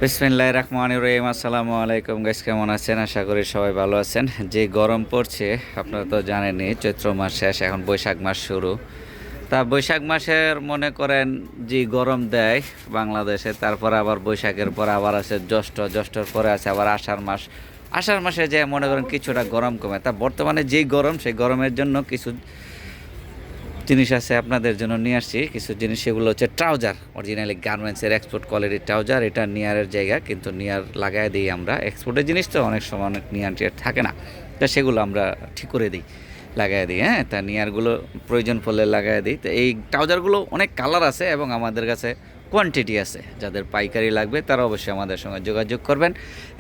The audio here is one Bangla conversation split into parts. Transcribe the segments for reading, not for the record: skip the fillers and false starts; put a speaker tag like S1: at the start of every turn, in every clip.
S1: বিসমিল্লাহির রহমানির রহিম। আসসালামু আলাইকুম গাইস, কেমন আছেন? আশা করি সবাই ভালো আছেন। যে গরম পড়ছে আপনারা তো জানেনই, চৈত্র মাস শেষ, এখন বৈশাখ মাস শুরু। তা বৈশাখ মাসের মনে করেন যে গরম দেয় বাংলাদেশে, তারপর আবার বৈশাখের পর আবার আছে জ্যৈষ্ঠর পরে আছে আবার আষাঢ় মাস। আষাঢ় মাসে যে মনে করেন কিছুটা গরম কমে। তা বর্তমানে যেই গরম, সেই গরমের জন্য কিছু জিনিস আছে আপনাদের জন্য নিয়ে আসছি। কিছু জিনিস, সেগুলো হচ্ছে ট্রাউজার, অরিজিনালি গার্মেন্টসের এক্সপোর্ট কোয়ালিটির ট্রাউজার। এটা নিয়ারের জায়গা, কিন্তু নিয়ার লাগাই দিই আমরা। এক্সপোর্টের জিনিস তো অনেক সময় অনেক নিয়ার টিয়ার থাকে না, তা সেগুলো আমরা ঠিক করে দিই, লাগাই দিই। হ্যাঁ, তা নিয়ারগুলো প্রয়োজন পড়লে লাগাই দিই। তো এই ট্রাউজারগুলো অনেক কালার আছে এবং আমাদের কাছে কোয়ান্টিটি আছে। যাদের পাইকারি লাগবে তারা অবশ্যই আমাদের সঙ্গে যোগাযোগ করবেন,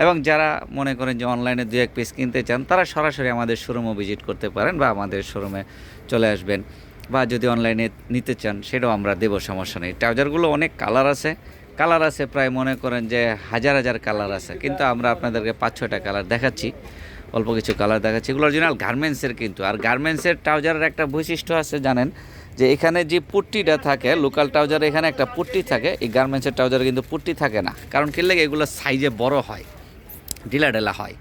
S1: এবং যারা মনে করেন যে অনলাইনে দু এক পিস কিনতে চান তারা সরাসরি আমাদের শোরুমও ভিজিট করতে পারেন বা আমাদের শোরুমে চলে আসবেন, বা যদি অনলাইনে নিতে চান সেটাও আমরা দেবো, সমস্যা নেই। ট্রাউজারগুলো অনেক কালার আছে প্রায় মনে করেন যে হাজার হাজার কালার আছে, কিন্তু আমরা আপনাদেরকে 5-6টা কালার দেখাচ্ছি, অল্প কিছু কালার দেখাচ্ছি। এগুলো অরিজিনাল গার্মেন্টসের কিন্তু। আর গার্মেন্টসের ট্রাউজারের একটা বৈশিষ্ট্য আছে জানেন, যে এখানে যে পুট্টিটা থাকে, লোকাল ট্রাউজারে এখানে একটা পুট্টি থাকে, এই গার্মেন্টসের ট্রাউজারে কিন্তু পুট্টি থাকে না। কারণ কি লাগে, এগুলো সাইজে বড় হয়, ঢিলা হয়,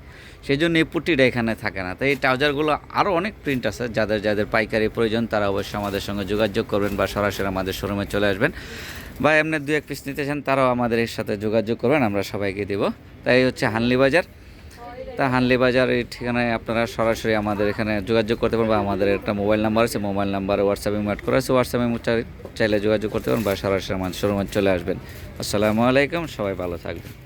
S1: সেই জন্য এই পুট্টিটা এখানে থাকে না। তো এই ট্রাউজারগুলো আরও অনেক প্রিন্ট আছে। যাদের যাদের পাইকারি প্রয়োজন তারা অবশ্যই আমাদের সঙ্গে যোগাযোগ করবেন বা সরাসরি আমাদের শোরুমে চলে আসবেন, বা এমনি দু এক পিস নিতে চান তারাও আমাদের এর সাথে যোগাযোগ করবেন, আমরা সবাইকে দেব। তাই হচ্ছে হানলি বাজার। তা হানলি বাজার এই ঠিকানায় আপনারা সরাসরি আমাদের এখানে যোগাযোগ করতে পারেন, বা আমাদের একটা মোবাইল নাম্বার আছে, মোবাইল নাম্বারে হোয়াটসঅ্যাপে অ্যাড করা আছে, হোয়াটসঅ্যাপে চাইলে যোগাযোগ করতে পারেন বা সরাসরি আমাদের শোরুমে চলে আসবেন। আসসালামু আলাইকুম, সবাই ভালো থাকবেন।